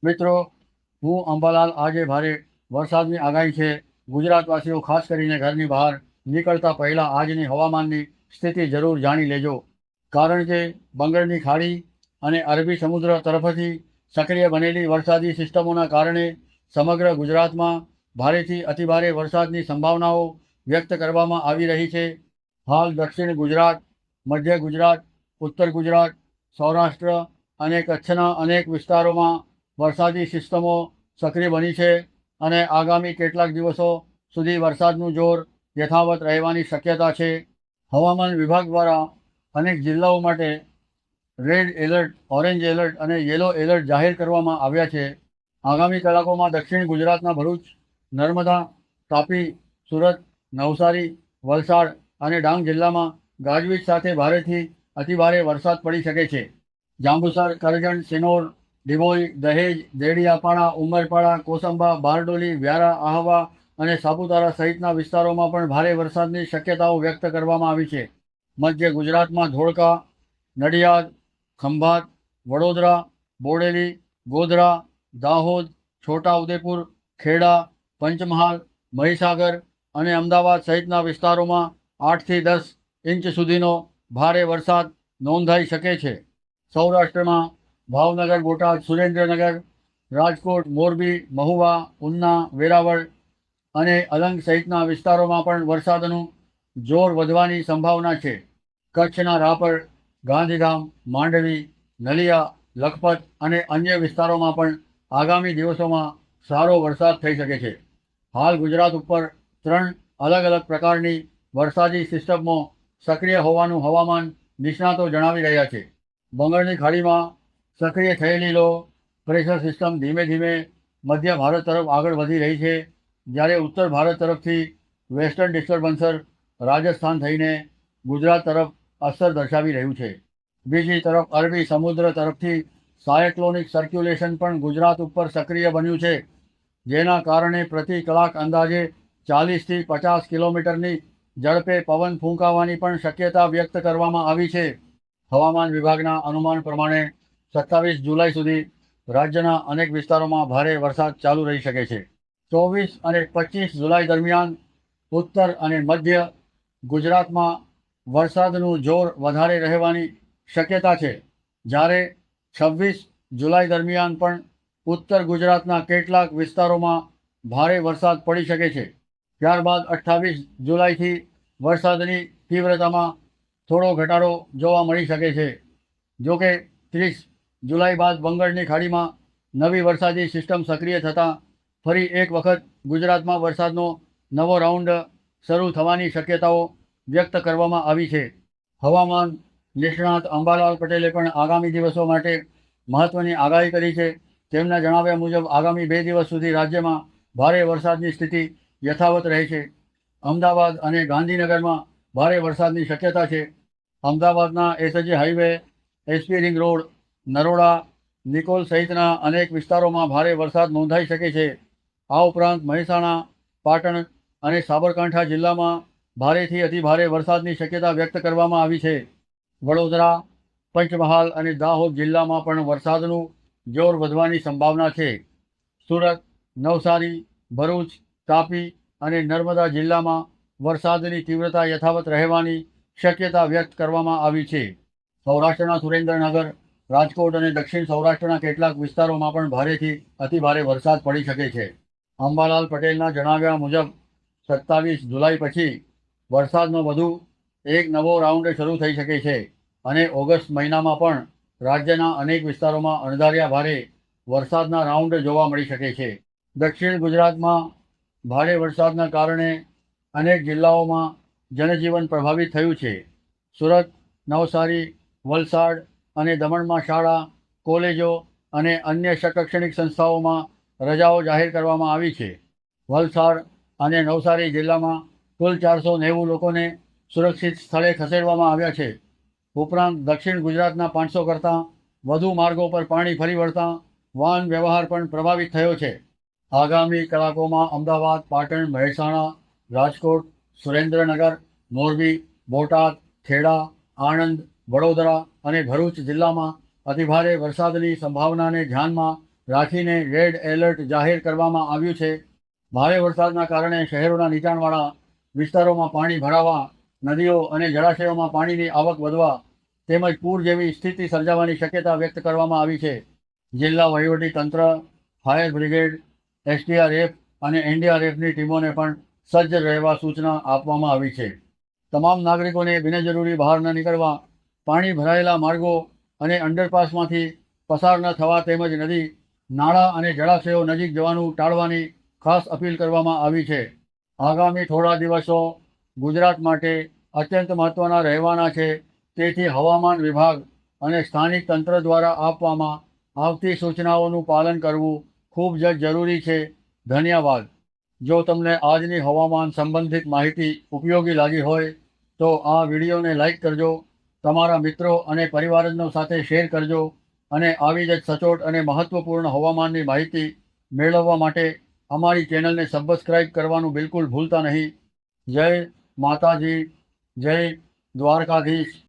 મિત્રો, હું અંબાલાલ. આજે ભારે વરસાદની આગાહી છે. ગુજરાતવાસીઓ ખાસ કરીને ઘરની બહાર નીકળતા પહેલાં આજની હવામાનની સ્થિતિ જરૂર જાણી લેજો, કારણ કે બંગાળની ખાડી અને અરબી સમુદ્ર તરફથી સક્રિય બનેલી વરસાદી સિસ્ટમોના કારણે સમગ્ર ગુજરાતમાં ભારેથી અતિભારે વરસાદની સંભાવનાઓ વ્યક્ત કરવામાં આવી રહી છે. હાલ દક્ષિણ ગુજરાત, મધ્ય ગુજરાત, ઉત્તર ગુજરાત, સૌરાષ્ટ્ર અને કચ્છના અનેક વિસ્તારોમાં વરસાદી સિસ્ટમો સક્રિય બની છે અને આગામી કેટલાક દિવસો સુધી વરસાદનું જોર યથાવત રહેવાની શક્યતા છે. હવામાન વિભાગ દ્વારા અનેક જિલ્લાઓ માટે રેડ એલર્ટ, ઓરેન્જ એલર્ટ અને યેલો એલર્ટ જાહેર કરવામાં આવ્યા છે. આગામી કલાકોમાં દક્ષિણ ગુજરાતના ભરૂચ, નર્મદા, તાપી, સુરત, નવસારી, વલસાડ અને ડાંગ જિલ્લામાં ગાજવીજ સાથે ભારેથી અતિભારે વરસાદ પડી શકે છે. જાંબુસર, કરજણ, સિનોર, ડિભોઈ, દહેજ, દેડિયાપાડા, ઉમરપાડા, કોસંબા, બારડોલી, વ્યારા, આહવા અને સાપુતારા સહિતના વિસ્તારોમાં પણ ભારે વરસાદની શક્યતાઓ વ્યક્ત કરવામાં આવી છે. મધ્ય ગુજરાતમાં ધોળકા, નડિયાદ, ખંભાત, વડોદરા, બોડેલી, ગોધરા, દાહોદ, છોટાઉદેપુર, ખેડા, પંચમહાલ, મહીસાગર અને અમદાવાદ સહિતના વિસ્તારોમાં 8થી 10 ઇંચ સુધીનો ભારે વરસાદ નોંધાઈ શકે છે. સૌરાષ્ટ્રમાં ભાવનગર, બોટાદ, સુરેન્દ્રનગર, રાજકોટ, મોરબી, મહુવા, ઉના, વેરાવળ અને અલંગ સહિતના વિસ્તારોમાં પણ વરસાદનું જોર વધવાની સંભાવના છે. કચ્છના રાપર, ગાંધીધામ, માંડવી, નલિયા, લખપત અને અન્ય વિસ્તારોમાં પણ આગામી દિવસોમાં સારો વરસાદ થઈ શકે છે. હાલ ગુજરાત ઉપર 3 અલગ અલગ પ્રકારની વરસાદી સિસ્ટમો સક્રિય હોવાનું હવામાન નિષ્ણાતો જણાવી રહ્યા છે. બંગાળની ખાડીમાં સક્રિય થયેલી લો પ્રેશર સિસ્ટમ ધીમે ધીમે મધ્ય ભારત તરફ આગળ વધી રહી છે, જ્યારે ઉત્તર ભારત તરફથી વેસ્ટર્ન ડિસ્ટર્બન્સર રાજસ્થાન થઈને ગુજરાત તરફ અસર દર્શાવી રહ્યું છે. બીજી તરફ અરબી સમુદ્ર તરફથી સાયક્લોનિક સર્ક્યુલેશન પણ ગુજરાત ઉપર સક્રિય બન્યું છે, જેના કારણે પ્રતિ કલાક અંદાજે 40થી 50 કિલોમીટરની ઝડપે પવન ફૂંકાવાની પણ શક્યતા વ્યક્ત કરવામાં આવી છે. હવામાન વિભાગના અનુમાન પ્રમાણે 27 જુલાઈ સુધી રાજ્યના અનેક વિસ્તારોમાં ભારે વરસાદ ચાલુ રહી શકે છે. 24 અને 25 જુલાઈ દરમિયાન ઉત્તર અને મધ્ય ગુજરાતમાં વરસાદનું જોર વધારે રહેવાની શક્યતા છે, જ્યારે 26 જુલાઈ દરમિયાન પણ ઉત્તર ગુજરાતના કેટલાક વિસ્તારોમાં ભારે વરસાદ પડી શકે છે. ત્યારબાદ 28 જુલાઈથી વરસાદની તીવ્રતામાં થોડો ઘટાડો જોવા મળી શકે છે. જોકે 30 જુલાઈ બાદ બંગાળની ખાડીમાં નવી વરસાદી સિસ્ટમ સક્રિય થતાં ફરી એક વખત ગુજરાતમાં વરસાદનો નવો રાઉન્ડ શરૂ થવાની શક્યતાઓ વ્યક્ત કરવામાં આવી છે. હવામાન નિષ્ણાત અંબાલાલ પટેલે પણ આગામી દિવસો માટે મહત્વની આગાહી કરી છે. તેમના જણાવ્યા મુજબ આગામી 2 દિવસ સુધી રાજ્યમાં ભારે વરસાદની સ્થિતિ યથાવત રહે છે. અમદાવાદ અને ગાંધીનગરમાં ભારે વરસાદની શક્યતા છે. અમદાવાદના SG highway, SP ring road, Naroda, Nikol સહિતના અનેક વિસ્તારોમાં ભારે વરસાદ નોંધાઈ શકે છે. આ ઉપરાંત મહેસાણા, પાટણ અને સાબરકાંઠા જિલ્લામાં ભારેથી અતિભારે વરસાદની શક્યતા વ્યક્ત કરવામાં આવી છે. વડોદરા, પંચમહાલ અને દાહોદ જિલ્લામાં પણ વરસાદનું જોર વધવાની સંભાવના છે. સુરત, નવસારી, ભરૂચ, તાપી અને નર્મદા જિલ્લામાં વરસાદની તીવ્રતા યથાવત રહેવાની શક્યતા વ્યક્ત કરવામાં આવી છે. સૌરાષ્ટ્રના સુરેન્દ્રનગર, રાજકોટ અને દક્ષિણ સૌરાષ્ટ્રના કેટલાક વિસ્તારોમાં પણ ભારેથી અતિભારે વરસાદ પડી શકે છે. અંબાલાલ પટેલના જણાવ્યા મુજબ 27 જુલાઈ પછી વરસાદનો વધુ એક નવો રાઉન્ડ શરૂ થઈ શકે છે અને ઓગસ્ટ મહિનામાં પણ રાજ્યના અનેક વિસ્તારોમાં અણધાર્યા ભારે વરસાદના રાઉન્ડ જોવા મળી શકે છે. દક્ષિણ ગુજરાતમાં ભારે વરસાદના કારણે અનેક જિલ્લાઓમાં જનજીવન પ્રભાવિત થયું છે. સુરત, નવસારી, વલસાડ અને દમણમાં શાળા, કોલેજો અને અન્ય શૈક્ષણિક સંસ્થાઓમાં રજાઓ જાહેર કરવામાં આવી છે. વલસાડ અને નવસારી જિલ્લામાં કુલ 490 લોકોને સુરક્ષિત સ્થળે ખસેડવામાં આવ્યા છે. ઉપરાંત દક્ષિણ ગુજરાતના 500 કરતાં વધુ માર્ગો પર પાણી ફરી વળતાં વાહન વ્યવહાર પણ પ્રભાવિત થયો છે. આગામી કલાકોમાં અમદાવાદ, પાટણ, મહેસાણા, રાજકોટ, સુરેન્દ્રનગર, મોરબી, બોટાદ, ખેડા, આણંદ, વડોદરા અને ભરૂચ જિલ્લામાં અતિભારે વરસાદની સંભાવનાને ધ્યાનમાં રાખીને રેડ એલર્ટ જાહેર કરવામાં આવ્યું છે. ભારે વરસાદના કારણે શહેરોના નીચાણવાળા વિસ્તારોમાં પાણી ભરાવા, નદીઓ અને જળાશયોમાં પાણીની આવક વધવા તેમજ પૂર જેવી સ્થિતિ સર્જાવાની શક્યતા વ્યક્ત કરવામાં આવી છે. જિલ્લા વહીવટીતંત્ર, ફાયર બ્રિગેડ, એસડીઆરએફ અને એનડીઆરએફની ટીમોને પણ સજ્જ રહેવા સૂચના આપવામાં આવી છે. તમામ નાગરિકોને બિનજરૂરી બહાર ન નીકળવા, પાણી ભરાયેલા માર્ગો અને અંડરપાસમાંથી પસાર ન થવા તેમજ નદી, નાળા અને જળાશયો નજીક જવાનું ટાળવાની ખાસ અપીલ કરવામાં આવી છે. આગામી થોડા દિવસો ગુજરાત માટે અત્યંત મહત્ત્વના રહેવાના છે. તેથી હવામાન વિભાગ અને સ્થાનિક તંત્ર દ્વારા આપવામાં આવતી સૂચનાઓનું પાલન કરવું ખૂબ જ જરૂરી છે. ધન્યવાદ. જો તમને આજની હવામાન સંબંધિત માહિતી ઉપયોગી લાગી હોય તો આ વિડીયોને લાઈક કરજો, તમારા મિત્રો અને પરિવારજનો સાથે શેર કરજો અને આવી જ સચોટ અને મહત્ત્વપૂર્ણ હવામાનની માહિતી મેળવવા માટે અમારી ચેનલને સબસ્ક્રાઈબ કરવાનું બિલકુલ ભૂલતા નહીં. જય માતાજી, જય દ્વારકાધીશ.